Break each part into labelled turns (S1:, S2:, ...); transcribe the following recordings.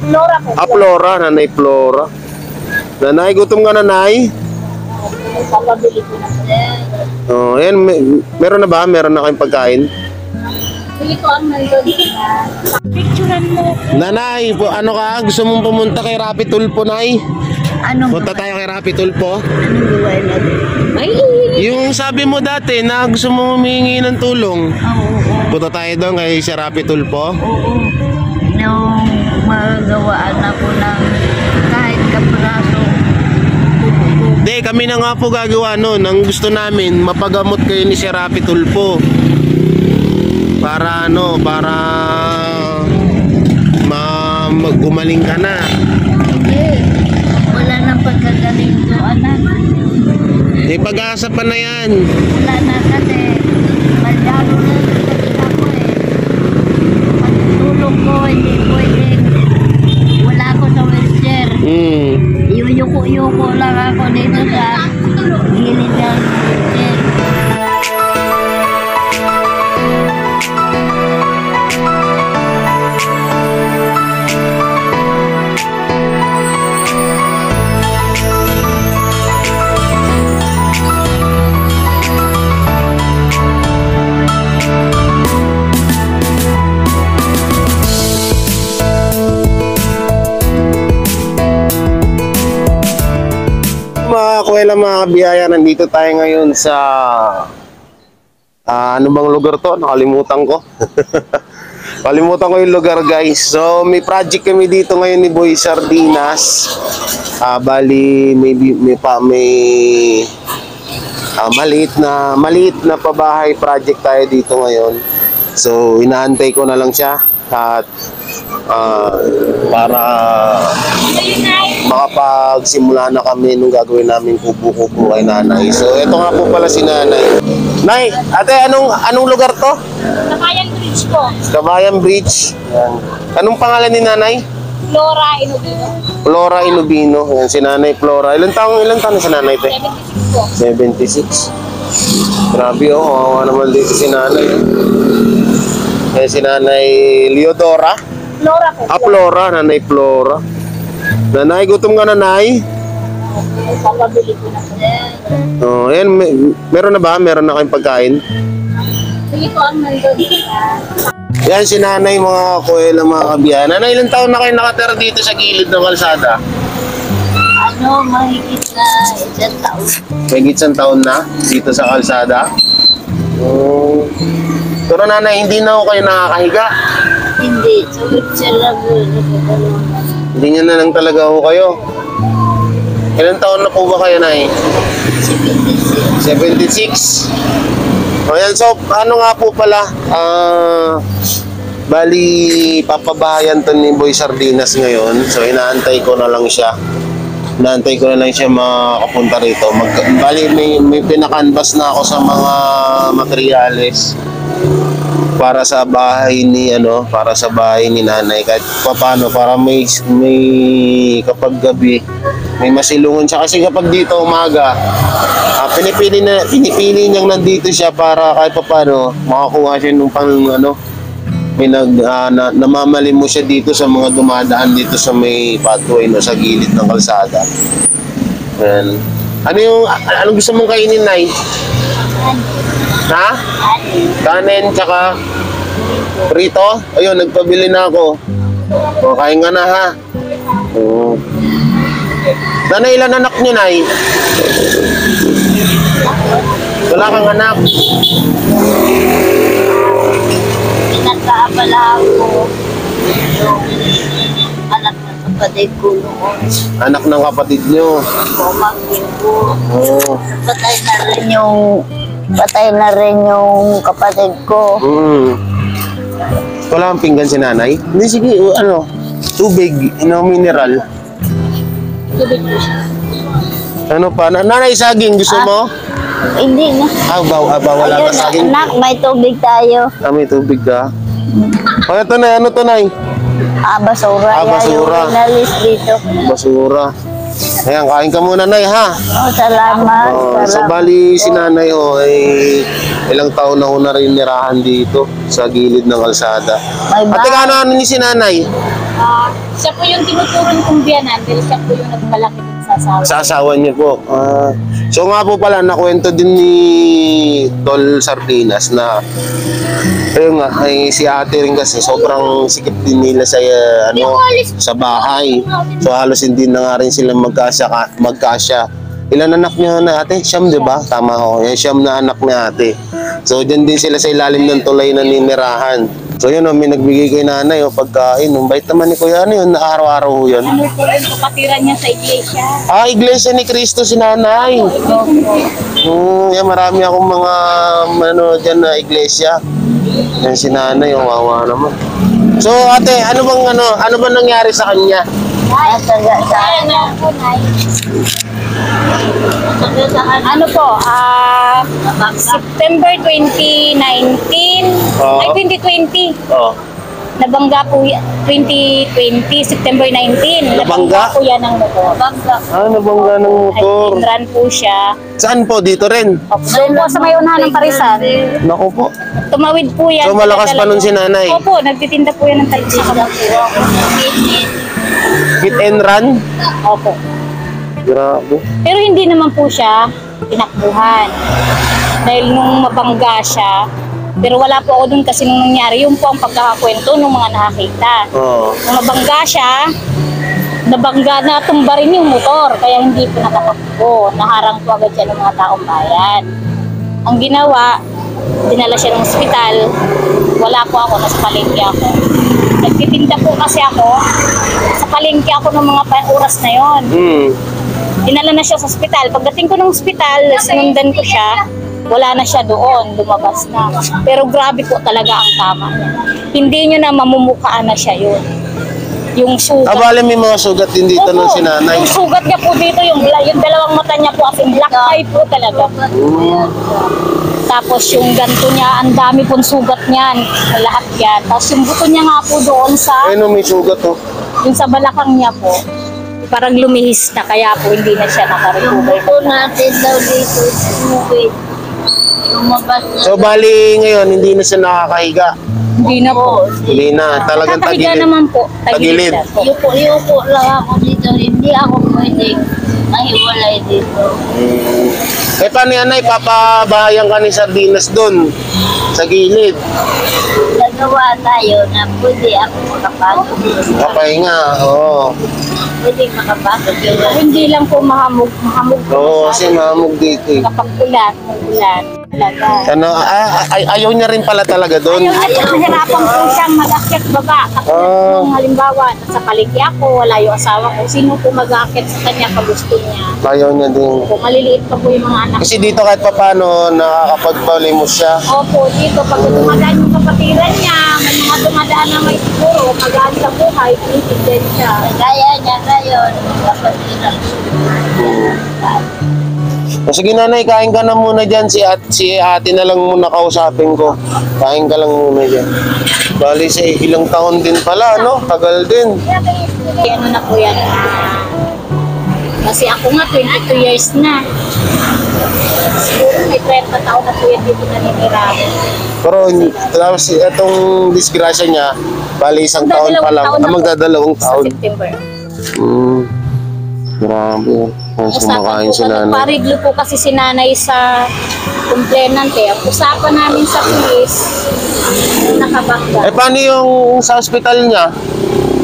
S1: Flora po.
S2: Ah, Flora, Nanay Flora. Nanay, gutom ka, Nanay?
S1: Papabili ko na po.
S2: Oh, ayan, meron na ba? Meron na kayong pagkain?
S1: Sige po ang nandun. Picturean mo.
S2: Nanay, ano ka? Gusto mong pumunta kay Rapi Tulpo, Nay?
S1: Anong
S2: Punta tayo kay Rapi Tulpo?
S1: buhay natin? Ay,
S2: Yung sabi mo dati na gusto mong humingi ng tulong.
S1: oo.
S2: Punta tayo doon kay si Rapi Tulpo.
S1: Oo. Nung magawaan ako ng kahit kapraso.
S2: Hindi, kami na nga po gagawa noon. Ang gusto namin, mapagamot kayo ni si Rapi Tulpo. Para gumaling ka na.
S1: Hindi. Wala nang pagkagaling ko, anak.
S2: May pag-asa pa na yan.
S1: Wala na kasi. Masyado na sakit ako eh. Pagtulong ko, hindi pwedeng. Wala ako sa wheelchair. Yuko lang ako dito sa gilid ng wheelchair.
S2: Mga kuwela, mga kabiyaya, nandito tayo ngayon sa ano bang lugar to? Nakalimutan ko. Kalimutan ko yung lugar, guys. So may project kami dito ngayon ni Boy Sardinas. Bali may maliit na pabahay project tayo dito ngayon. So inaantay ko na lang siya at para makapagsimula na kami nung gagawin namin kubo-kubo kay Nanay. So ito nga po pala si Nanay. Nay, ate, anong lugar to?
S1: Kabayan Bridge po.
S2: Kabayan Bridge. Yan. Anong pangalan ni Nanay?
S1: Flora Inubino.
S2: Flora Inubino. Yan, si Nanay Flora. Ilan taon na si Nanay, te?
S1: 76 po.
S2: 76. Grabe, oh. Kawawa naman dito si Nanay. Yan, si Nanay Leodora.
S1: Flora po.
S2: Ah, Flora. Nanay Flora. Nanay, gutom ka, Nanay?
S1: Papabili ko na po.
S2: Oh, ayan, meron na ba? Meron na kayong pagkain?
S1: Sige po ang nandun.
S2: Yan si Nanay, mga kuwela, mga kabiyan. Nanay, ilang taon na kayo nakatira dito sa gilid ng kalsada?
S1: Mahigit na isang taon.
S2: Mahigit isang taon na dito sa kalsada? Oh. Pero Nanay, hindi na ako kayo nakakahiga.
S1: Hindi. Sulit siya lang.
S2: Hindi nyo na lang talaga ako kayo. Ilang taon na po ba kayo, Nay? 76. O yan, so ano nga po pala, bali papabahayan to ni Boy Sardinas ngayon. So inaantay ko na lang siya. Inaantay ko na lang siya makapunta rito. Bali may pinakanvas na ako sa mga materyales para sa bahay ni Nanay, kahit paano para may kapag gabi may masilungan siya, kasi kapag dito umaga pinipili niyang nandito siya para kahit paano makakuha siya nung may namamalim mo siya dito sa mga dumadaan dito sa may pathway sa gilid ng kalsada. Ayan. Anong gusto mong kainin, Nay? Ha? Kanin tsaka prito? Ayun, nagpabili na ako. O, kain nga na, ha? Oo. Nanay, ilan anak niyo, Nay? Wala kang anak?
S1: Pinagkaabala ako yung anak ng kapatid ko noon.
S2: Anak ng kapatid niyo?
S1: Pumagin ko.
S2: Oo.
S1: Patay na rin yung kapatid ko.
S2: Wala kang pinggan si Nanay? Hindi, sige, tubig, mineral.
S1: Tubig ko siya.
S2: Ano pa? Nanay, saging, gusto mo?
S1: Hindi na.
S2: Wala ka
S1: Ayun,
S2: saging.
S1: anak, may tubig tayo.
S2: May tubig ka? O, ito na, ano to, Nay?
S1: Basura.
S2: Basura.
S1: Yung inalis dito.
S2: Basura. Ayan, kain ka muna, Nay, ha?
S1: Salamat.
S2: So, bali si Nanay, ay Ilang taon na ho na rin nirahan dito sa gilid ng kalsada.
S1: Bye
S2: Ate, ano ni si nanay?
S3: Siya po yung tinuturon kong biyanan dahil siya po yung nagpalaki din sa asawa.
S2: Sa asawa niyo po. So nga po pala, nakwento din ni Tol Sardinas na ayun nga, ay si ate rin kasi sobrang sikip din nila sa sa bahay. So halos hindi na nga rin sila magkasya. Ilan anak niyo na ate? Siyam, di ba? Tama ho. Yung siyam na anak ni ate. So dyan din sila sa ilalim ng tulay na ninirahan. So yun, may nagbigay kay nanay pagkain. Bait naman ni Kuya, ano yun? Araw-araw ho yun.
S3: Ano po yung kapatiran niya sa iglesia?
S2: Iglesia ni Cristo si nanay. Yan, marami akong mga dyan na iglesia. Yan si nanay, wawa naman. So ate, ano bang nangyari sa kanya?
S3: Ano po, September 2019, ay 2020.
S2: Oh.
S3: Nabangga po 2020, September 19.
S2: Nabangga?
S3: Po yan ng motor.
S2: Nabangga ng motor.
S3: Run po siya.
S2: Saan po? Dito rin?
S3: Doon po sa may unahan ng Parisan.
S2: Naku po.
S3: Tumawid po yan.
S2: So malakas pa nun si nanay?
S3: Opo, nagtitinda po yan ng talbos sa kabakuha.
S2: Hit and run?
S3: Opo.
S2: Grabe.
S3: Pero hindi naman po siya tinakbuhan. Dahil nung mabangga siya, pero wala po ako dun kasi nung nangyari, yun po ang pagkakakwento ng mga nakakita.
S2: Oo.
S3: Nung mabangga siya, nabangga na tumba rin yung motor, kaya hindi po nakatakbo. Naharang po agad siya ng mga taong bayan. Ang ginawa, dinala siya ng ospital. Wala po ako, nasa palengke ako. Nagtitinda po kasi ako, sa palengke ako ng mga oras na yon. Dinala na siya sa ospital. Pagdating ko ng ospital, sinundan ko siya, wala na siya doon, lumabas na. Pero grabe po talaga ang tama niya. Hindi nyo na mamumukaan na siya yun. Yung sugat.
S2: Bale may mga sugat din dito
S3: Opo,
S2: ng si nanay.
S3: yung sugat niya po dito, yung dalawang mata niya po, as in black eye po talaga. Tapos yung ganto niya, ang dami pong sugat niyan, lahat yan. Tapos yung buto niya nga po doon sa,
S2: May sugat oh.
S3: yung sa balakang niya po, parang lumihis na, kaya po hindi na siya nakarecover.
S1: Po natin daw dito, umuwi. Lumabas na.
S2: So bali ngayon, hindi na siya nakakahiga.
S3: Hindi na po.
S2: Hindi na. Talagang
S3: Nakakahiga
S2: tagilid.
S3: naman po.
S2: Tagilid.
S3: siya po.
S1: Yuko lang ako dito. Hindi ako pwedeng mahiwalay dito.
S2: Paano yan, Nay? Papabahayan ka ni Sardinas doon sa gilid.
S1: Nagawa tayo na pwede ako makapasok.
S2: Kapahinga, oo.
S1: Pwede makapasok yun.
S3: Hindi lang po mahamog
S2: Oo, kasi mahamog dito eh.
S3: kapag ulan, talaga.
S2: Ayaw niya rin pala talaga doon.
S3: Ayaw niya po, nahirapan po siyang mag-akyat baba. Kapag halimbawa, sa paligid ako, wala yung asawa ko, sino po mag-akyat sa kanya pag gusto niya.
S2: Ayaw niya din.
S3: Kung maliliit pa po yung mga anak.
S2: Kasi dito kahit papano, nakakapagpalimos siya.
S3: Opo, dito pag dumadaan yung kapatiran niya, may mga dumadaan na may siguro, magaan sa buhay, itig din siya.
S1: Kaya niya ngayon, kapatid ako.
S2: Sige nanay, kain ka na muna dyan. Si ate na lang muna kausapin ko. Kain ka lang muna dyan. Bali sa ilang taon din pala, no? Tagal din.
S3: Ano na po yan? Kasi ako nga, 22 years na. Siguro may 30 taon na po yan dito naninira.
S2: Pero tapos itong disgrasya niya, bali isang taon pa lang. Magdadalawang
S3: Sa
S2: taon.
S3: September.
S2: Grabe. Mas kumakain si nanay.
S3: Nagpariglo po kasi si nanay sa complainant eh. Ang usapan namin sa pulis, nakabangga.
S2: Paano yung sa ospital niya?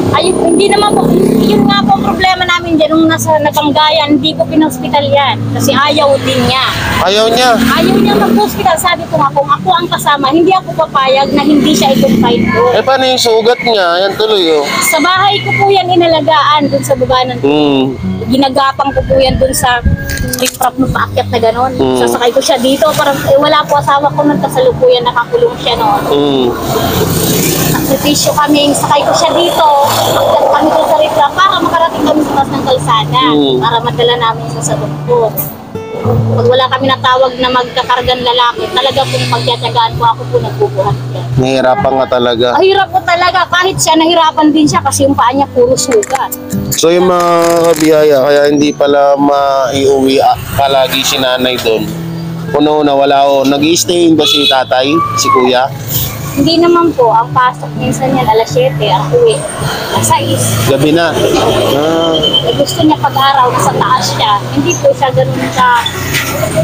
S3: Ay, hindi naman po, yun nga po ang problema namin dyan, nung nasa nabanggayan, hindi ko pinospital yan. Kasi ayaw din niya.
S2: Ayaw niya.
S3: Ayaw niya mag-hospital. Sabi ko nga, kung ako ang kasama, hindi ako papayag na hindi siya i-confine ko.
S2: Paano yung sugat niya? Yan tuloy oh.
S3: Sa bahay ko po yan inalagaan, dun sa baba ng ginagapang ko po yan dun sa riprap ng paakyat na gano'n. Sasakay ko siya dito, parang wala po asawa ko nung kasalukuyan, nakakulong siya noon. Sakripisyo kami, sakay ko siya dito, pagkat kami ko sa riprap, para makarating kami sa taas ng kalsada, para madala namin sa doktor. Pag wala kami natawag na magkakargan lalaki, talaga kung pagtiyatsagaan ko ako po nagbubuhat siya.
S2: Nahihirapan nga talaga.
S3: Hirap po talaga, kahit siya nahirapan din siya kasi yung paa niya puro sugat.
S2: So yung mga kabiyaya, kaya hindi pala maiuwi palagi si nanay doon. Una-una, wala o. Nag-i-stay ba si tatay, si kuya?
S3: Hindi naman po, ang pasok minsan yan alas 7, ang uwi alas 6.
S2: Gabi na. Ah,
S3: Eh, gusto niya pag-araw, nasa taas siya. Hindi po siya ganun ka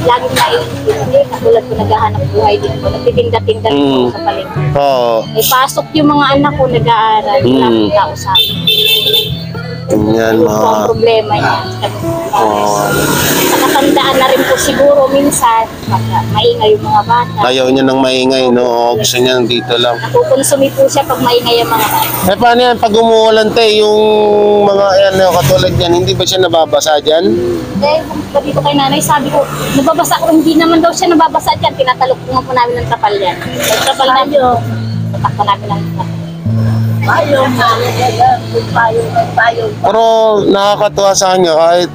S3: laging naiisip. Hindi, katulad ko naghahanap buhay din po. Nagtitinda-tinda din po sa palengke.
S2: oo.
S3: May pasok yung mga anak ko nag-aaral. Wala pong tao sa akin.
S2: Yan,
S3: Yun po ang
S2: mga...
S3: problema niya.
S2: Oo.
S3: Nakatandaan na rin po siguro minsan pag maingay yung mga bata.
S2: Ayaw niya ng maingay, no? Oo, gusto niya dito lang.
S3: Nakukonsumi po siya pag maingay yung mga bata.
S2: Eh, paano yan? Pag umuulan, te, yung mga, yan, katulad yan, hindi ba siya nababasa dyan?
S3: Dahil kung dito kay nanay, sabi ko, nababasa ko, hindi naman daw siya nababasa dyan. Tinatalok ko nga po namin ng trapal yan. May trapal namin, tatakpa namin ng trapal.
S1: Payong, payong.
S2: Pero nakakatuwa sa kanya kahit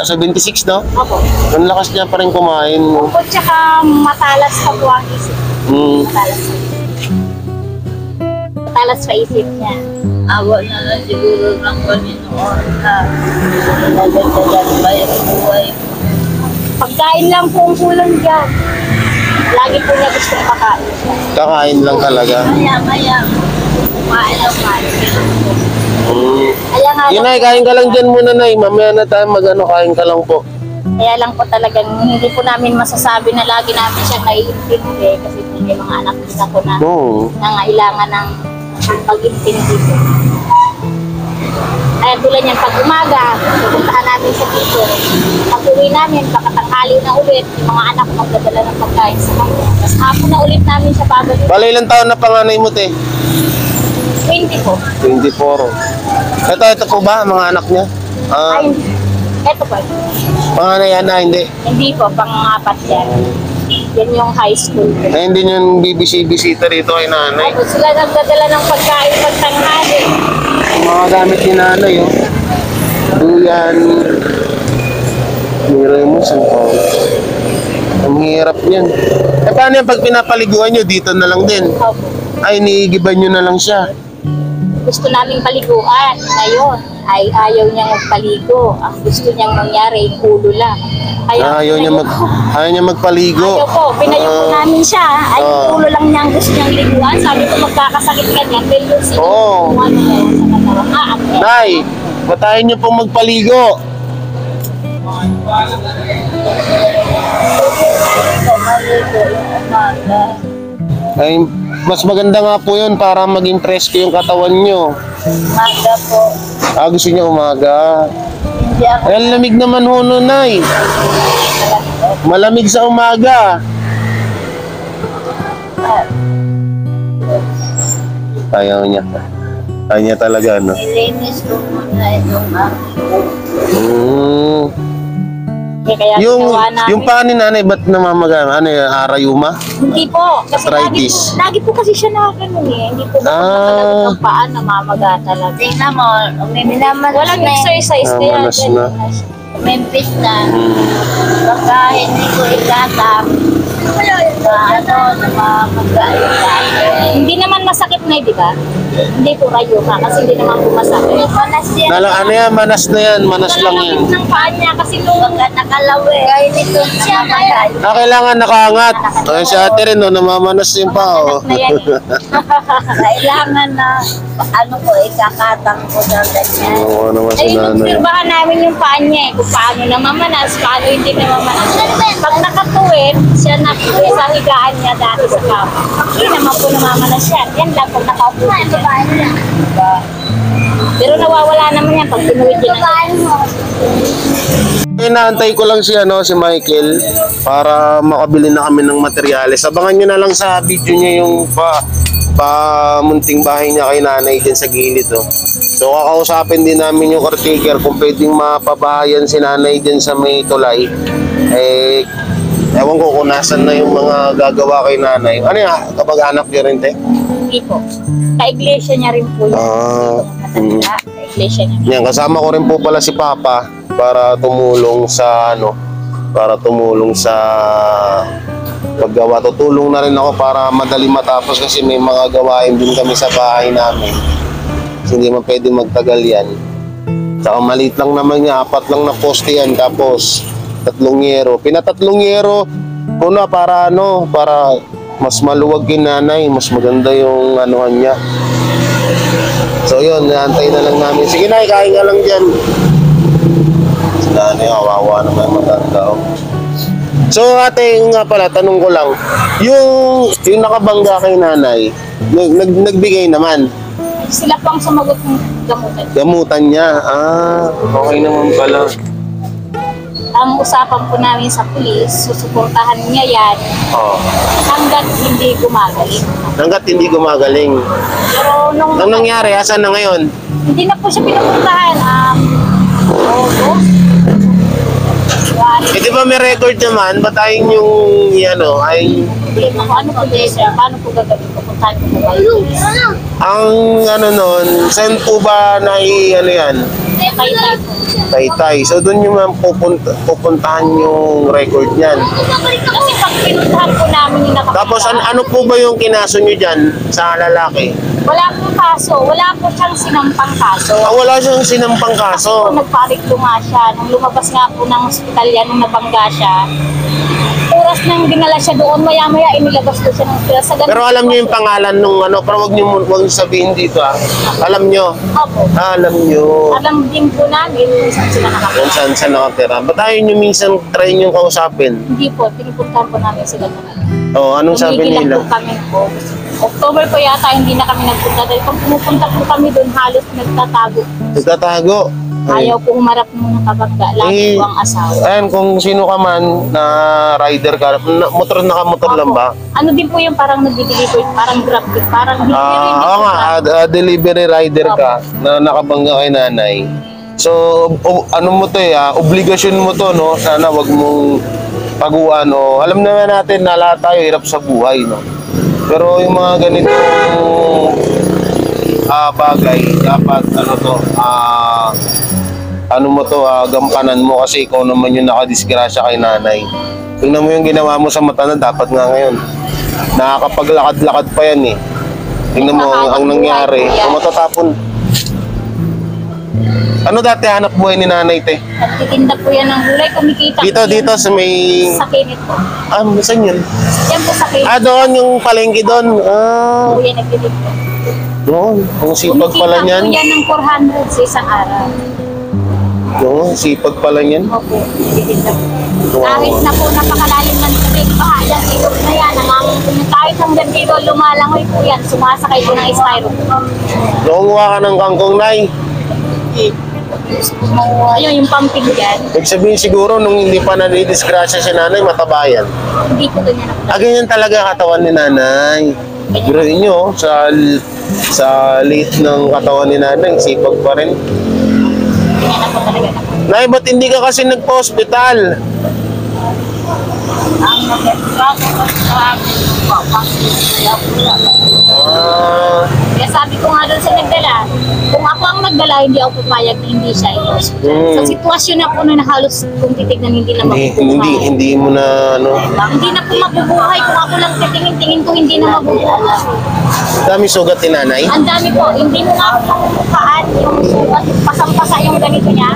S2: sa 26, no?
S3: Opo.
S2: Ang lakas niya pa rin kumain. No?
S3: Opo, tsaka matalas pa po ang isip.
S2: Mm.
S3: Matalas pa. Matalas pa isip niya.
S1: Awa na lang siguro ng Panginoon na nagdadagan ba yung buhay.
S3: Pagkain lang po ang kulang dyan. Lagi po niya gusto makain.
S2: Kakain lang talaga.
S1: Maya, kumain ang kain.
S2: Mm.
S3: Kaya nga
S2: Yun
S3: lang,
S2: ay, kain ka lang dyan muna, Nay. Mamaya na tayo kain ka lang po.
S3: kaya lang po talagang hindi po namin masasabi na lagi namin siya naiintindi kasi may mga anak din ako na
S2: Oo.
S3: nangailangan ng pag-intindi po. Kaya tulad niyan, pag umaga, pupuntahan namin sa dito. Pag uwi namin, pagkatanghali na ulit, yung mga anak ko magdadala ng pagkain sa kanya. Tapos hapon na ulit namin siya babalik.
S2: Bala ilang taon na panganay mo, te?
S3: 20 po.
S2: 24. Ito po ba, mga anak niya?
S3: Ay, eto po.
S2: Panganay yan na, hindi.
S3: Hindi po, pang-apat yan. Yan yung high school.
S2: Ay, hindi niyo yung BBC-bisita rito kay nanay.
S3: Tapos sila nagdadala ng pagkain pag tanghali.
S2: Yung mga gamit ni nanay, oh. Duyan. Mira mo, sangkaw. Ang hirap niyan. Eh, paano yan pag pinapaliguan nyo? Dito na lang din.
S3: Opo.
S2: Ay, niigiban nyo na lang siya.
S3: Gusto naming paliguan. Ngayon, ay ayaw niyang magpaligo. Ang gusto niyang mangyari, ulo lang.
S2: Ayaw niya magpaligo.
S3: Ayaw po, pinayo po namin siya. Ay, ulo lang niya ang gusto niyang liguan. Sabi ko, magkakasakit ka niyan. Dahil yung sige,
S2: Oo.
S3: kung ano na yun sa katawan. Okay.
S2: Nay, batayin niyo pong magpaligo.
S1: Maligo yung umaga.
S2: Ay, mas maganda nga po yun para maging presko yung katawan nyo.
S1: Umaga po.
S2: Gusto niya umaga.
S1: Hindi ako
S2: Ay, ang lamig naman ho nun, Nay. Malamig sa umaga. Ayaw niya. Ayaw niya talaga, no?
S1: nilinis ko muna itong
S3: Kaya
S2: Yung,
S3: ginawa namin.
S2: yung paa ni nanay, ba't namamaga? Ano yun, arayuma?
S3: Hindi po. Kasi
S2: Arthritis.
S3: lagi po kasi siya nakaganon eh. Hindi po
S2: Ah.
S3: ng paa namamaga talaga.
S1: Tingnan mo, minamas
S3: Walang
S1: na
S3: exercise
S2: Ah,
S3: kaya
S2: manas na.
S3: ganun na siya.
S1: umimpis na.
S2: Hmm.
S1: Baka hindi ko itatap na na mga pagkain.
S3: Hindi naman masakit na di ba? Hindi po rayo ka kasi hindi naman po masakit.
S1: Manas yan.
S2: Ano yan, manas na yan, manas lang yan.
S3: Nalalakit ng paa niya kasi nung
S1: Baka nakalawi. Kahit ito siya mamatay.
S2: Kailangan nakaangat. Ay, si ate rin, no, namamanas yung paa, oh.
S3: na yan eh.
S1: Kailangan na ano ko, ikakatang ko na ganyan.
S2: Oo, naman si
S3: Ay,
S2: nanay.
S3: inobserbahan namin yung paa niya eh. Kung paano namamanas, paano hindi namamanas. Pag nakatuwid, siya nakuwi sa higaan niya dati sa kama. Hindi naman po namamanas yan. Yan lang pag nakaupo siya. Pero nawawala naman yan pag tinuwid yun.
S2: Inaantay ko lang si Michael para makabili na kami ng materyales. Abangan nyo na lang sa video niya yung munting bahay niya kay nanay din sa gilid. Oh. So kakausapin din namin yung caretaker kung pwedeng mapabahayan si nanay din sa may tulay. Eh, ewan ko kung nasan na yung mga gagawa kay nanay. Ano yan? Kapag-anak niya rin, te?
S3: Hindi po. Ka-iglesia niya rin po yun. Matanda. Ka-iglesia niya.
S2: Yan, kasama ko rin po pala si Papa para tumulong sa paggawa. Tutulong na rin ako para madali matapos kasi may mga gawain din kami sa bahay namin. Kasi hindi man pwede magtagal yan. Saka maliit lang naman niya, 4 lang na poste yan, tapos 3 yero. Pinatatlong yero, Kuna para ano, para mas maluwag kay nanay, mas maganda yung anuhan niya. So yun, naantay na lang namin. Sige na, kain ka lang dyan. Si nanay, kawawa naman matanda. Oh. So ate, yung nga pala, tanong ko lang, yung nakabangga kay nanay, nagbigay naman.
S3: Sila po ang sumagot ng gamutan.
S2: Gamutan niya. Ah, okay naman pala.
S3: Ang usapan po namin sa pulis, susuportahan niya yan
S2: Oh.
S3: hanggat hindi gumagaling.
S2: Hanggat hindi gumagaling.
S3: Pero nung
S2: Anong nangyari? Asan na ngayon?
S3: hindi na po siya pinupuntahan, August.
S2: Eh di ba may record naman? Ba't ayun yung ano, ay
S3: Problema ko, ano po din siya? Paano po gagawin? Pupuntahan ko po kayo.
S2: ang ano nun, saan po ba ano yan?
S3: Kaya po.
S2: Taytay. So doon yung pupuntahan yung record niyan.
S3: Kasi pag pinuntahan po namin yung nakapagod.
S2: Tapos ano po ba yung kinaso nyo dyan sa lalaki?
S3: Wala pong kaso. Wala po siyang sinampang kaso.
S2: Ah, wala siyang sinampang kaso.
S3: Nagpariklo nga siya. Nung lumabas nga po ng ospital yan, nung nabangga siya, oras nang dinala siya doon, maya-maya inilabas ko siya ng ospital. Sa ganun-
S2: Pero alam niyo yung pangalan nung ano, pero wag niyo sabihin dito ah. Alam niyo.
S3: Opo.
S2: Ah, alam niyo.
S3: Alam din po namin kung saan sila nakapagod.
S2: Kung saan siya nakatira. Ba't ayaw niyo minsan try niyo kausapin?
S3: Hindi po, pinupuntahan po namin sila doon.
S2: Oh, anong sabi
S3: Tumigil
S2: nila?
S3: lang po kami po. October po yata hindi na kami nagpunta dahil pag pumupunta po kami doon halos nagtatago.
S2: Nagtatago. Ay.
S3: Ayaw po humarap ng nakabangga. Lagi
S2: Eh,
S3: po ang asawa.
S2: Ayan, kung sino ka man na rider ka, nakamotor lang ba?
S3: Ano din po yung parang nag-deliver, parang grab, parang delivery.
S2: Oo nga, delivery rider ka na nakabangga kay nanay. So, ano mo to obligasyon mo to, no? Sana wag mong paguan, no? Alam naman natin na lahat tayo hirap sa buhay, no? Pero yung mga ganitong bagay, dapat gampanan mo kasi ikaw naman yung nakadisgrasya kay nanay. Tingnan mo yung ginawa mo sa mata na dapat nga ngayon. Nakakapaglakad-lakad pa yan eh. Tingnan mo ang nangyari. Kung matatapon. Ano dati hanap buhay ni nanay, te?
S3: Nagtitinda po yan ng gulay, kumikita.
S2: Dito sa may...
S3: Sa kinit po.
S2: Saan yun?
S3: Yan po sa kinit.
S2: Doon yung palengke doon.
S3: Po yan nagtitinda.
S2: Doon. Ang sipag pala
S3: Kumikita
S2: niyan.
S3: po yan ng 400 sa isang araw.
S2: Doon, sipag pala niyan.
S3: Opo, nagtitinda po.
S2: Wow.
S3: Kahit na po napakalalim ng tubig, bahayan, ilog na yan. Kahit hanggang dito, lumalangoy po yan. Sumasakay po ng styro.
S2: Nakunguha ka ng kangkong, nay.
S3: Ayun, yung pumping dyan.
S2: Ibig sabihin siguro, nung hindi pa nadidisgrasya si nanay, mataba yan.
S3: Hindi po ganyan ako.
S2: Ganyan talaga katawan ni nanay. Biruin nyo, sa liit ng katawan ni nanay, sipag pa rin.
S3: Ganyan ako talaga na.
S2: Nay, ba't hindi ka kasi nagpa-hospital?
S3: Ang nagreklamo ko sa kaya sabi ko nga doon sa nagdala, kung ako ang nagdala, hindi ako papayag na hindi siya i-hospital. Sa sitwasyon na po na halos kung titignan hindi na mabubuhay.
S2: Hindi mo na,
S3: Hindi na po mabubuhay. Kung ako lang titingin-tingin ko, hindi na mabubuhay.
S2: dami sugat ni nanay.
S3: Ang dami po. Hindi mo nga po mabubuhaan yung sugat. Pasampasa yung ganito niya.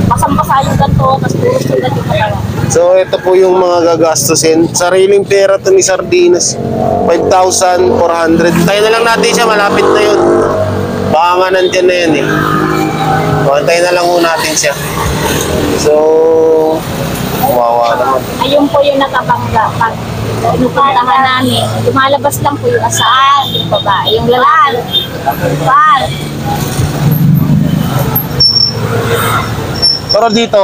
S3: Pasampasa yung ganito, tapos puro sugat yung katawan.
S2: So, ito po yung mga gagastusin. Sariling pera to ni Sardinas. 5,400. Tayo na lang natin siya, malapit na yun. Baka nga nandiyan na yan eh. Tayo na lang ho natin siya. So, kawawa naman.
S3: Ayun po yung nakabangga. Pag pinupuntahan namin, lumalabas lang po yung asahan, yung babae, yung lalaki.
S2: Pero dito,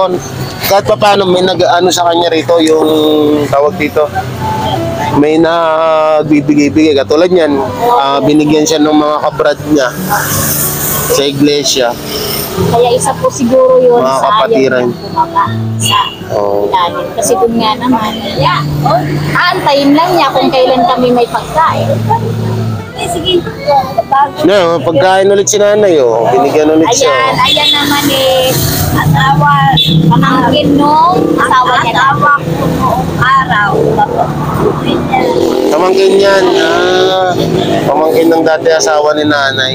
S2: kahit pa paano, may nag-ano sa kanya rito, yung tawag dito, may nagbibigay-bigay. Katulad yan, binigyan siya ng mga kabrad niya sa iglesia.
S3: Kaya isa po siguro yun
S2: Mga
S3: sa
S2: kapatiran.
S3: ayaw niyang bumaba sa
S2: Oh.
S3: ilalim. Kasi doon nga naman, aantayin lang niya kung kailan kami may pagkain. Sige.
S2: No, pagkain ulit si nanay, binigyan ulit siya.
S3: Ayan naman asawa, pamangkin nung asawa niya. Asawa ko noong araw.
S2: Pamangkin yan. Pamangkin ng dati asawa ni nanay.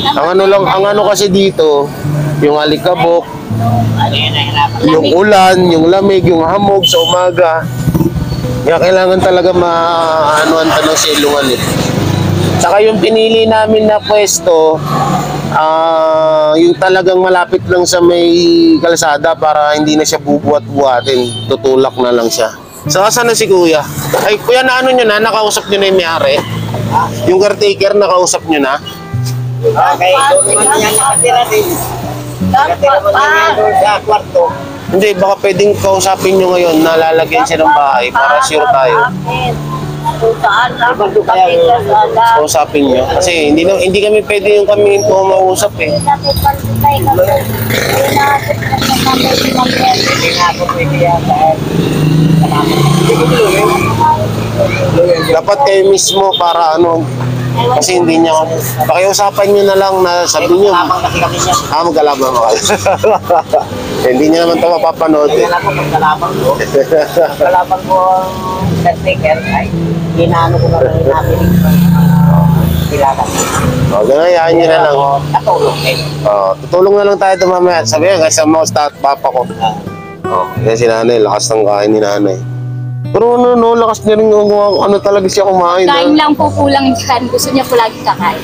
S2: Ang ano kasi dito, yung alikabok, Yung ulan, yung lamig, yung hamog sa umaga. Kaya kailangan talaga maanuan ta ng silungan eh. Saka yung pinili namin na pwesto, yung talagang malapit lang sa may kalsada para hindi na siya bubuhat-buhatin. Tutulak na lang siya. So, asan na si Kuya? Ay, Kuya, na ano nyo na? Nakausap nyo na yung may-ari? Yung caretaker, nakausap nyo na?
S4: Okay, doon naman niya nakatira din. Nakatira mo niya doon sa kwarto.
S2: Hindi, baka pwedeng kausapin nyo ngayon na lalagyan siya ng bahay para sure tayo.
S1: Kung saan lang kami kasala.
S2: Kausapin nyo. Kasi hindi kami pwede yung kami po mausap eh.
S1: Natin pantay kasi hindi natin nagkakamay ng
S4: Hindi nga ako pwede yata.
S2: Dapat kayo mismo para ano, kasi hindi niya, pakiusapan nyo na lang na sabi nyo,
S4: Lamang kasi kami niya.
S2: magkalaban mo kayo. Hindi niya naman ito mapapanood eh.
S4: Kaya lang kung magkalabang ko. Magkalabang ko ang caretaker ay inaano ko na rin natin. Kilala ko.
S2: O, ganayaan nyo na lang.
S4: Natulog eh.
S2: Tutulong na lang tayo ito mamaya. Sabi nga, kasi mo start papa ko. Kaya si nanay, lakas ng kain ni nanay. Pero ano, lakas niya rin ano talaga siya kumain.
S3: Kain lang po kulang yan. Gusto niya po lagi kakain.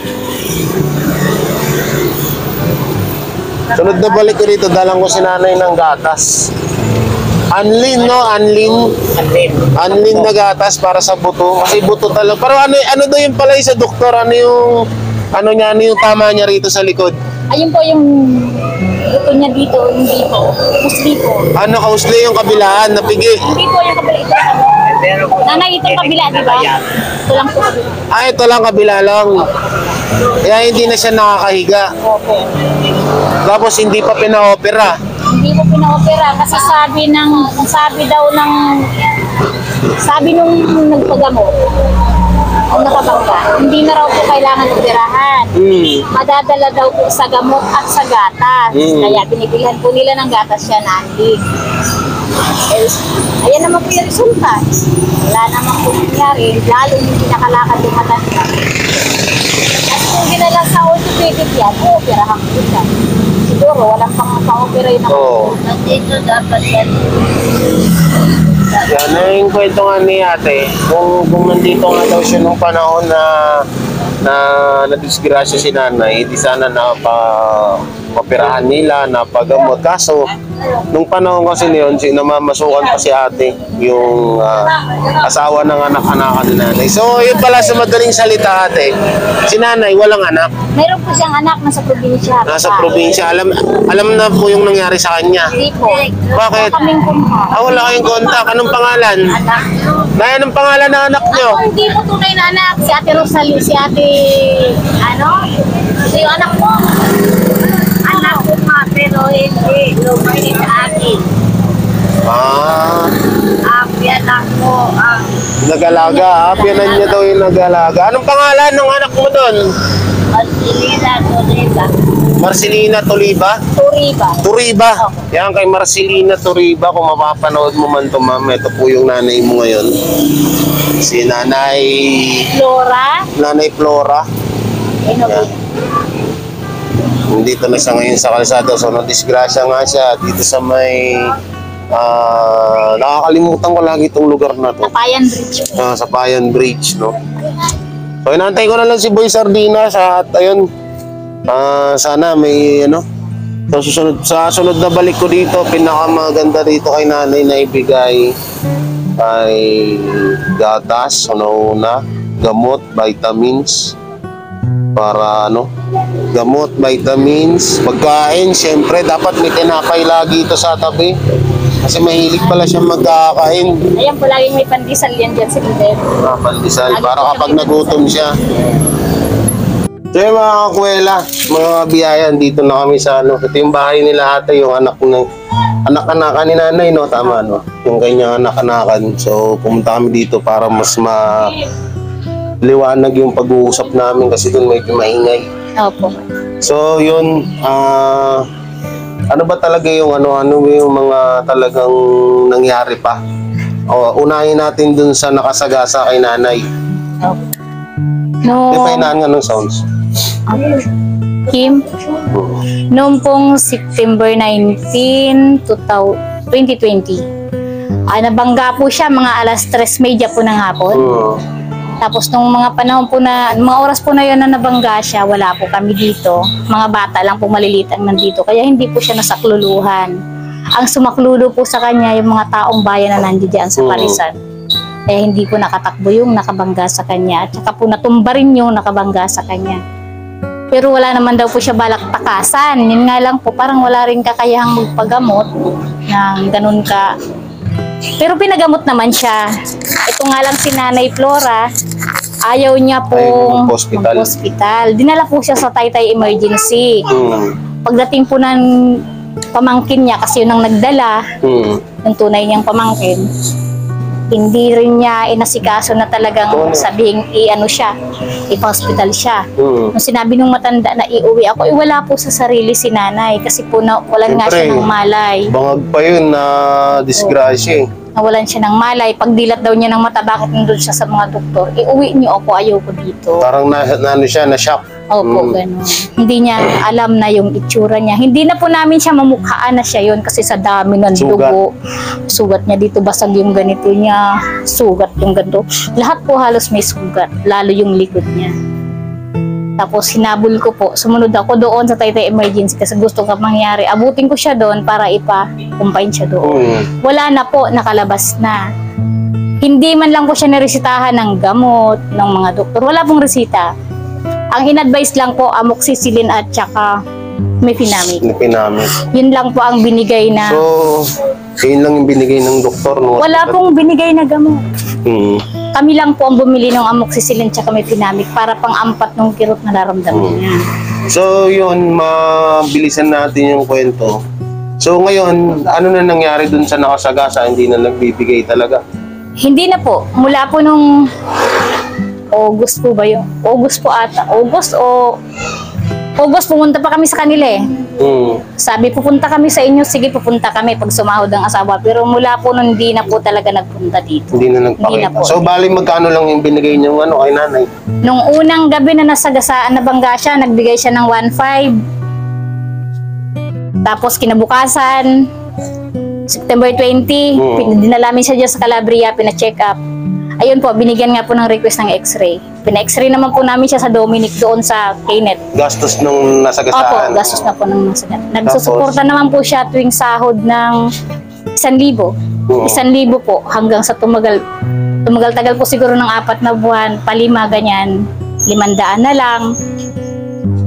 S2: Sunod na balik ko rito, dalang ko si nanay ng gatas. Anlin, no? Anlin.
S4: Andin.
S2: Anlin na gatas para sa buto. Kasi buto talaga. Pero ano daw yung pala sa doktor? Ano yung yung tama niya rito sa likod?
S3: Ayun po yung buto niya dito, hindi po. Musli po.
S2: Ano, kausli yung kabilaan, napigi.
S3: Hindi po yung kabila ito.
S4: Pero kung
S3: Nanay, itong kabila, di ba? Ito lang po kabila.
S2: Ito lang, kabila lang. Kaya hindi na siya nakakahiga.
S3: Opo.
S2: Tapos hindi pa pina-opera.
S3: Hindi po pinaopera kasi sabi nung nagpagamot, ang nakabangga, hindi na raw po kailangan operahan. Madadala daw po sa gamot at sa gatas. Kaya binibilhan po nila ng gatas siya natin. Ayan naman po yung resulta. Wala naman po nangyari, lalo yung pinakalakad yung matanda. At kung ginala sa orthopedic yan, operahan po siya. Siguro, walang pang-opera yun
S2: Oo.
S1: Nandito dapat yan.
S2: Yan na yung kwento nga ni ate. Kung nandito nga daw siya nung panahon na nadisgrasya si nanay, di sana operahan nila, napagamot. Kaso, nung panahon kasi niyon, namamasukan pa si ate, yung asawa ng anak-anakan ni nanay. So, yun pala sa madaling salita ate, si nanay walang anak.
S3: Mayroon po siyang anak nasa probinsya.
S2: Nasa probinsya. Alam na po yung nangyari sa kanya.
S3: Hindi po.
S2: Bakit?
S3: Wala kaming kumpa.
S2: Wala kayong kontak. Anong pangalan? Nay, anong pangalan ng anak nyo?
S3: Ako hindi po tunay na anak. Si Ate Rosalie, si Ate... Si yung anak mo.
S1: Anak ko nga, pero hindi. Lumay sa akin. Yan ako.
S2: Nag-alaga. Pianan niya daw yung nag-alaga. Anong pangalan ng anak mo doon?
S1: Marcelina Toliba.
S2: Marcelina Toliba?
S3: Turiba.
S2: Turiba. Yan kay Marcelina Turiba. Kung mapapanood mo man ito, ma'am, ito po yung nanay mo ngayon. Si Nanay...
S3: Flora.
S2: Nanay Flora.
S3: Ano
S2: Yan. Dito na siya ngayon sa kalsada. So, nadisgrasya nga siya dito sa may... nakakalimutan ko lagi itong lugar na to.
S3: Tapayan Bridge.
S2: Sa Payan Bridge, no? So, inantay ko na lang si Boy Sardinas at ayun, sana may so, sa sunod na balik ko dito, pinakamaganda dito kay nanay na ibigay ay gatas, una, gamot, vitamins, para gamot, vitamins, pagkain, syempre dapat may tinapay lagi ito sa tabi. Kasi mahilig pala siyang magkakain.
S3: Ayan po, laging may pandesal yan dyan si Lidet.
S2: Pandesal, para kapag nagutom siya. So yung mga kakwela, mga biyayan, dito na kami sa Ito yung bahay nila ate, yung anak-anakan ni nanay, no? Tama, no? Yung kanyang anak-anakan. So pumunta kami dito para mas liwanag yung pag-uusap namin kasi doon medyo maingay.
S3: Opo.
S2: So yun, ano ba talaga yung yung mga talagang nangyari pa? Unahin natin dun sa nakasagasa kay nanay.
S3: No.
S2: Di pa hinaan nga ng sounds.
S3: Kim. Noong pong September 19, 2020. Nabangga po siya mga alas 3:30 po ng hapon. Tapos nung mga panahon po na, mga oras po na yun na nabangga siya, wala po kami dito. Mga bata lang po maliliit ang nandito. Kaya hindi po siya nasakluluhan. Ang sumaklulo po sa kanya, yung mga taong bayan na nandiyan sa Parisan. Kaya hindi po nakatakbo yung nakabangga sa kanya. At saka po natumba rin yung nakabangga sa kanya. Pero wala naman daw po siya balak takasan. Yun nga lang po, parang wala rin kakayahang magpagamot ng ganun ka. Pero pinagamot naman siya. Ito nga lang si Nanay Flora, ayaw niya pong mag-hospital. Dinala po siya sa Taytay Emergency. Pagdating po ng pamangkin niya, kasi yun ang nagdala, yung tunay niyang pamangkin, hindi rin niya inasikaso na talagang sabihing ipa-hospital siya. Nung sinabi nung matanda na iuwi ako, wala po sa sarili si nanay kasi po walan nga siya ng malay.
S2: Bangag pa yun na disgrasya.
S3: Nawalan siya ng malay. Pagdilat daw niya ng mata, bakit nandun siya sa mga doktor? Iuwi niyo ako, ayaw ko dito.
S2: Parang na-shock.
S3: Opo, gano'n. Hindi niya alam na yung itsura niya. Hindi na po namin siya mamukhaan na siya yun kasi sa dami ng dugo. Sugat niya dito, basag yung ganito niya. Sugat yung ganito. Lahat po halos may sugat, lalo yung likod niya. Tapos hinabol ko po, sumunod ako doon sa Taytay Emergency kasi gusto ko mangyari. Abutin ko siya doon para ipa-kumpain siya doon. Wala na po, nakalabas na. Hindi man lang po siya niresitahan ng gamot ng mga doktor. Wala pong resita. Ang in-advise lang po, amoxicillin at saka mefenamic. Yun lang po ang binigay na...
S2: So, yun lang yung binigay ng doktor? No?
S3: Wala pong binigay na gamot. Kami lang po ang bumili ng amoxicillin at saka mefenamic para pang-ampat ng kirot na nararamdaman niya.
S2: So, yun, mabilisan natin yung kwento. So, ngayon, ano na nangyari dun sa nakasagasa? Hindi na nagbibigay talaga?
S3: Hindi na po. Mula po nung... August po ba yun? August po ata. August pumunta pa kami sa kanila eh. Sabi, pupunta kami sa inyo. Sige, pupunta kami pag sumahod ang asawa. Pero mula po nun, hindi na po talaga nagpunta dito.
S2: Hindi na nagpakita. So, bali magkano lang yung binigay niyo kay nanay?
S3: Nung unang gabi na nasagasaan na bangga siya, nagbigay siya ng 1.5. Tapos kinabukasan, September 20, dinala namin siya dyan sa Calabria, pina-check up. Ayun po, binigyan nga po ng request ng x-ray. Pina-x-ray naman po namin siya sa Dominic doon sa Kenneth.
S2: Gastos nung nasagasaan?
S3: Opo, gastos na po nung nasagasaan. Nagsusuporta naman po siya tuwing sahod ng 1,000. 1,000 po hanggang sa tumagal. Tumagal-tagal po siguro ng 4 na buwan, palima, ganyan. 500 na lang.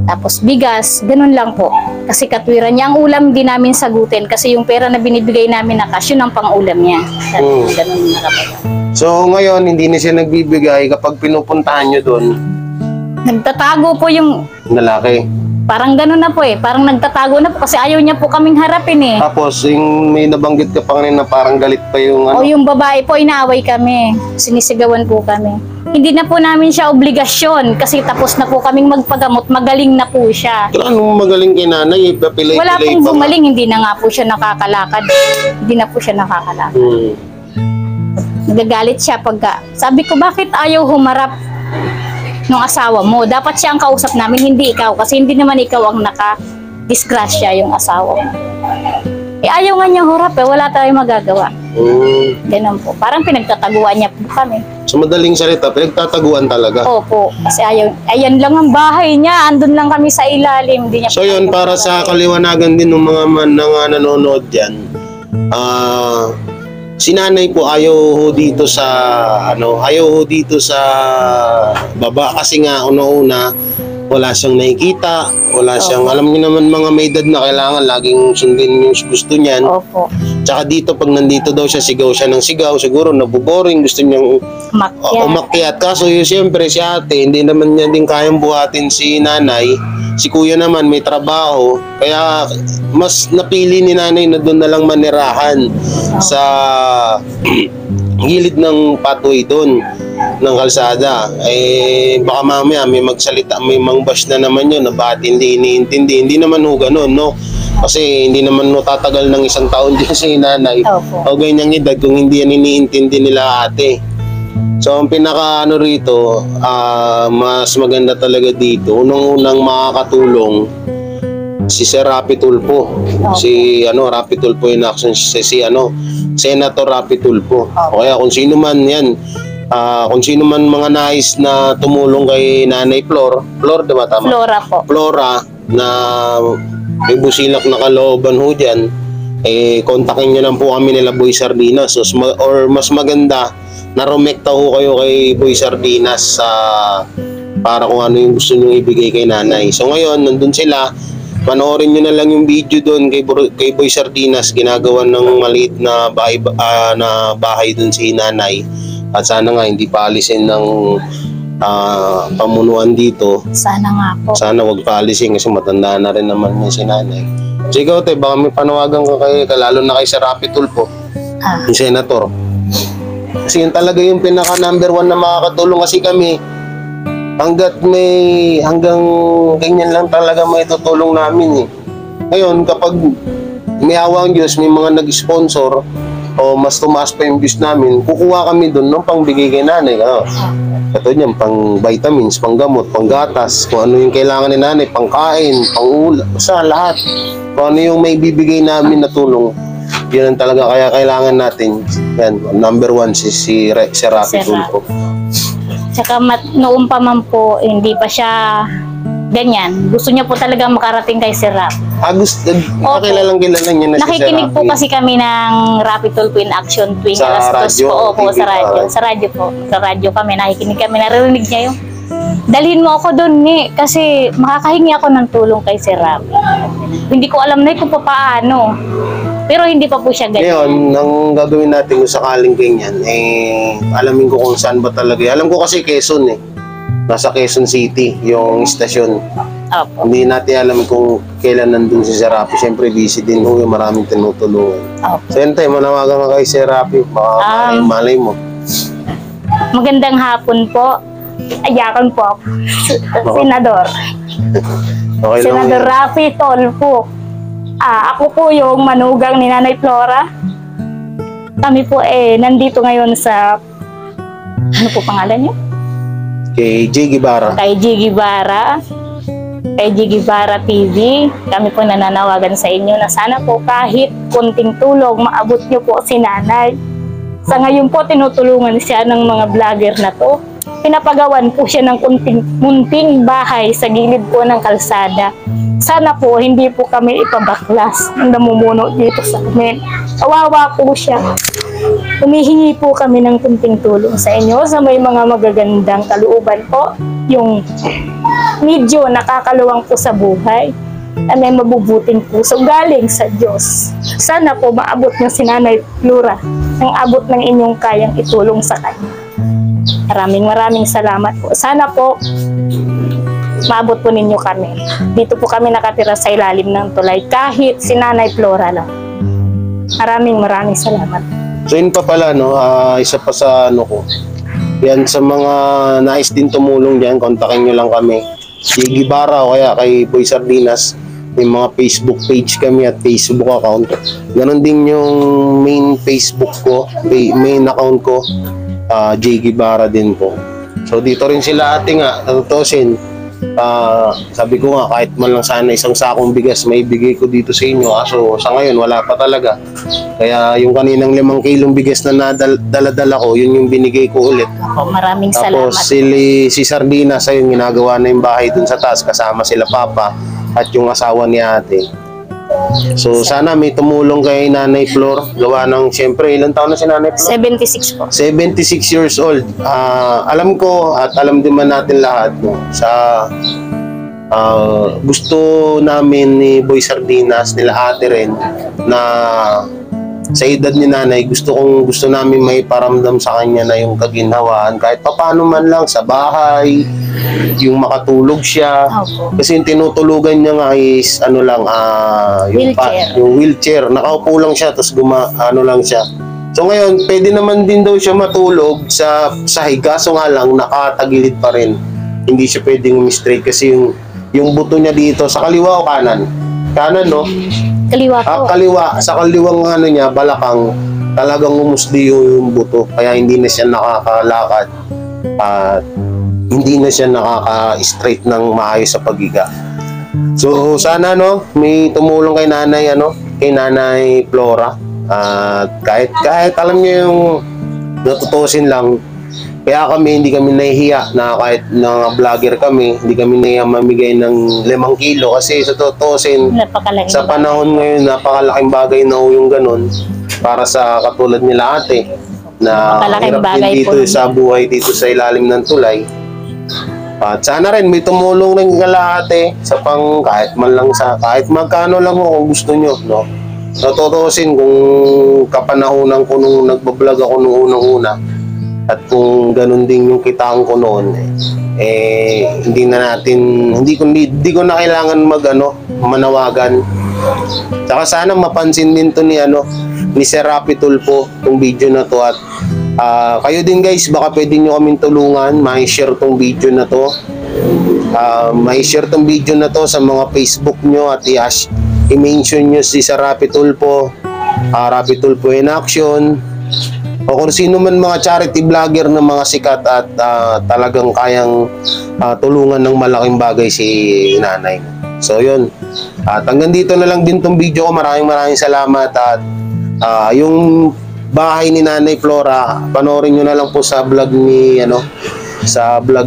S3: Tapos bigas, ganun lang po. Kasi katwiran niya, ang ulam din namin sagutin kasi yung pera na binibigay namin na cash, yun ang pang-ulam niya. Ganun na kapag.
S2: So ngayon, hindi na siya nagbibigay kapag pinupuntahan nyo doon?
S3: Nagtatago po yung...
S2: Lalaki?
S3: Parang gano'n na po eh. Parang nagtatago na po kasi ayaw niya po kaming harapin eh.
S2: Tapos, yung may nabanggit ka pa kanina na parang galit pa yung
S3: O yung babae po, inaaway kami. Sinisigawan po kami. Hindi na po namin siya obligasyon kasi tapos na po kaming magpagamot. Magaling na po siya.
S2: Anong magaling kay nanay? Papilay-pilay
S3: Wala pong
S2: pa
S3: gumaling. Hindi na nga po siya nakakalakad. Hindi na po siya nakakalakad. Nagagalit siya pagka, sabi ko, bakit ayaw humarap ng asawa mo? Dapat siya ang kausap namin, hindi ikaw. Kasi hindi naman ikaw ang naka-disgrasya yung asawa mo. Ayaw nga niya hurap wala tayong magagawa. Ganun po. Parang pinagtataguan niya po kami.
S2: So madaling salita, pinagtataguan talaga?
S3: Opo. Kasi ayan lang ang bahay niya. Andun lang kami sa ilalim. Di niya
S2: so yun, para sa kaliwanagan din ng mga nanonood dyan, si nanay po ayaw dito sa baba kasi nga una wala siyang nakikita, wala siyang, alam niyo naman mga may edad na kailangan laging sundin yung gusto niyan.
S3: Opo.
S2: Tsaka dito pag nandito daw siya, sigaw siya ng sigaw, siguro nabuboring, gusto niyang umakyat. Kaso yun, siyempre si ate, hindi naman niya din kayang buhatin si nanay. Si kuya naman may trabaho, kaya mas napili ni nanay na doon na lang manirahan sa gilid ng pathway doon ng kalsada. Baka mamaya may magsalita, may mangbash na naman yun na bakit hindi iniintindi. Hindi naman ho ganun, no? Kasi hindi naman no tatagal ng 1 taon din si nanay. O ganyang edad kung hindi yan iniintindi nila ate. So ang pinaka ano rito, mas maganda talaga dito. Unang-unang makakatulong si Sir Rapi Tulfo. Si Rapi Tulfo in action, si Senator Rapi Tulfo. O kaya kung sino man 'yan, kung sino man mga nais na tumulong kay Nanay Flor, diba tama?
S3: Flora po.
S2: Flora na may busilak na kalooban ho dyan, kontakin nyo lang po kami nila Boy Sardinas. Or mas maganda, narumekta ho kayo kay Boy Sardinas para kung ano yung gusto nyo ibigay kay nanay. So ngayon, nandun sila, panoorin nyo na lang yung video doon kay Boy Sardinas, ginagawa ng maliit na bahay doon si nanay. At sana nga hindi paalisin ng pamunuan dito.
S3: Sana nga po.
S2: Sana wag paalisin kasi matanda na rin naman niya si nanay. So ikaw, te, baka may panawagan ka lalo na kay Sir Rapi Tulfo, yung senator. Kasi yun talaga yung pinaka number 1 na makakatulong kasi kami. Hanggang ganyan lang talaga may tutulong namin eh. Ngayon, kapag may awang Diyos, may mga nag-sponsor o mas tumaas pa yung views namin, kukuha kami doon ng pangbigay kay nanay. Ito niyan, pang vitamins, pang gamot, pang gatas, kung ano yung kailangan ni nanay, pang kain, pang ulam, basta lahat. Kung ano yung may bibigay namin na tulong, yun ang talaga kaya kailangan natin. Yan, number 1 si Rapi Tulfo.
S3: Tsaka noon pa man po, hindi pa siya ganyan. Gusto niya po talaga makarating kay Sir Rapi.
S2: Kilalang niya na si Sir
S3: Nakikinig po
S2: Rapi.
S3: kasi kami ng Rapi Tulfo in action tuwing
S2: Sa
S3: alas 2
S2: radyo,
S3: po. Opo,
S2: TV
S3: sa radyo. Sa radyo po. Sa radyo kami, nakikinig kami. Narinig niya yung, dalhin mo ako doon kasi makakahingi ako ng tulong kay Sir Rapi. Hindi ko alam na kung paano. Pero hindi pa po siya ganyan.
S2: Ngayon, ang gagawin natin kung sakaling ganyan, alamin ko kung saan ba talaga. Alam ko kasi Quezon eh. Nasa Quezon City, yung istasyon.
S3: Opo.
S2: Hindi natin alam kung kailan nandun si Sir Rapi. Siyempre, busy din ho yung maraming tinutulungan.
S3: Opo.
S2: So, yun tayo, manawagan ka kay Sir Rapi. Baka malay mo.
S3: Magandang hapon po. Ayakan po ako. Senador.
S2: Okay lang
S3: Senador
S2: yan.
S3: Rapi Tulfo. Ako po yung manugang ni Nanay Flora. Kami po nandito ngayon sa, ano po pangalan niyo?
S2: Kay J. Guevara.
S3: Kay G. Guevara. Kay G. Guevara TV. Kami po nananawagan sa inyo na sana po kahit kunting tulong, maabot niyo po si nanay. Sa ngayon po, tinutulungan siya ng mga vlogger na to. Pinapagawan po siya ng munting bahay sa gilid po ng kalsada. Sana po hindi po kami ipabaklas ang namumuno dito sa amin. Kawawa po siya. Humihingi po kami ng kunting tulong sa inyo sa may mga magagandang kalooban po. Yung medyo nakakaluwang po sa buhay na may mabubuting puso galing sa Diyos. Sana po maabot niyo si Nanay Flora ang abot ng inyong kayang itulong sa kanya. Maraming salamat po. Sana po maabot po ninyo kami. Dito po kami nakatira sa ilalim ng tulay kahit si Nanay Flora lang. Maraming salamat.
S2: So yun pa pala, no, isa pa sa ano ko. Yan, sa mga nais din tumulong dyan, kontakin nyo lang kami. Si Guevara o kaya kay Boy Sardinas, may mga Facebook page kami at Facebook account. Ganon din yung main Facebook ko, main account ko, J. Guevara din po. So dito rin sila ate nga, natutusin. Sabi ko nga, kahit man lang sana isang sakong bigas may bigay ko dito sa inyo. So sa ngayon wala pa talaga. Kaya yung kaninang 5 kilong bigas na dala-dala ko, yun yung binigay ko ulit.
S3: Ako, maraming salamat.
S2: Tapos si Sardinas ayun, ginagawa na yung bahay dun sa taas kasama sila papa at yung asawa ni ate. So sana may tumulong kay Nanay Flor. Gawa ng, siyempre, ilang taon na si Nanay Flor?
S3: 76 po.
S2: 76 years old. Alam ko at alam din man natin lahat, no, sa gusto namin ni Boy Sardinas, nila ate rin, na sa edad ni nanay, gusto namin may paramdam sa kanya na yung kaginhawaan kahit papaano man lang sa bahay, yung makatulog siya.
S3: Opo.
S2: Kasi yung tinutulugan niya nga is ano lang, yung wheelchair. Nakaupo lang siya, tapos ano lang siya. So ngayon, pwede naman din daw siya matulog sa higa, so nga lang, nakatagilid pa rin. Hindi siya pwedeng straight kasi yung buto niya dito, sa kaliwa o kanan? Kanan, no?
S3: Kaliwa po.
S2: Kaliwa, sa kaliwang ano niya, balakang, talagang umusli yung buto. Kaya hindi na siya nakakalakad at hindi na siya nakaka-straight ng maayos sa paghiga. So sana may tumulong kay nanay kay Nanay Flora. At kahit alam niyo yung natutusin lang, kaya hindi kami nahihiya na kahit na vlogger kami, hindi kami nahihiya mamigay ng 5 kilo kasi sa tutusin
S3: Napakalaking
S2: sa panahon ngayon, napakalaking bagay na yung ganun para sa katulad nila ate na
S3: Napakalaking
S2: hirap
S3: bagay
S2: din dito
S3: po.
S2: sa buhay dito sa ilalim ng tulay. At sana rin may tumulong rin kala ate sa kahit man lang kahit magkano lang kung gusto nyo, Natutusin kung kapanahonan ko nung nagbablog ako nung unang-una at kung ganun din yung kitaan ko noon, hindi ko na kailangan manawagan. Saka sana mapansin din to ni Sir Rapi Tulfo tong video na to, at kayo din guys, baka pwede nyo kaming tulungan, ma-share tong video na to. Ma-share tong video na to sa mga Facebook nyo at i-mention nyo si Sir Rapi Tulfo, Rapi Tulfo in Action, o kung sino man mga charity vlogger na mga sikat at talagang kayang tulungan ng malaking bagay si nanay. So yun, at hanggang dito na lang din tong video ko. Maraming salamat. At yung bahay ni Nanay Flora, panoorin nyo na lang po sa vlog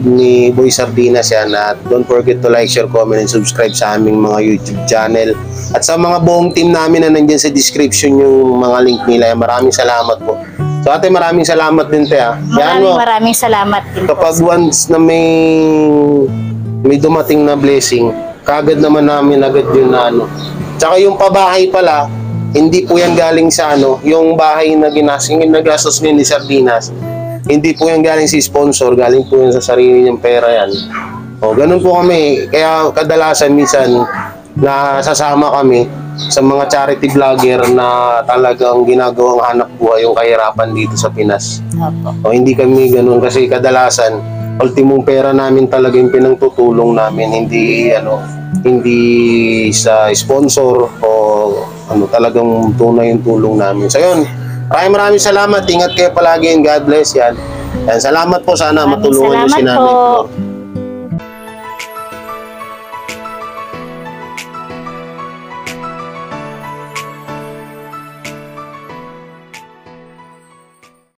S2: ni Boy Sardinas yan. At don't forget to like, share, comment, and subscribe sa aming mga YouTube channel. At sa mga buong team namin na nandyan sa description yung mga link nila. Maraming salamat po. So ate, maraming salamat din te
S3: Maraming salamat din po.
S2: Kapag once na may dumating na blessing, kagad naman namin agad yun na Tsaka yung pabahay pala, hindi po yan galing sa yung bahay na nagastos ni Sardinas. Hindi po yan galing si sponsor, galing po yan sa sarili niyang pera yan. O, ganun po kami. Kaya kadalasan minsan nasasama kami sa mga charity vlogger na talagang ginagawang hanap buhay yung kahirapan dito sa Pinas.
S3: Opo.
S2: O, hindi kami ganun kasi kadalasan ultimong pera namin talaga yung pinangtutulong namin, hindi sa sponsor o talagang tunay yung tulong namin. So yun, maraming salamat. Ingat kayo palagi and God bless yan. Salamat po, sana matulungan niyo si Nanay Flor.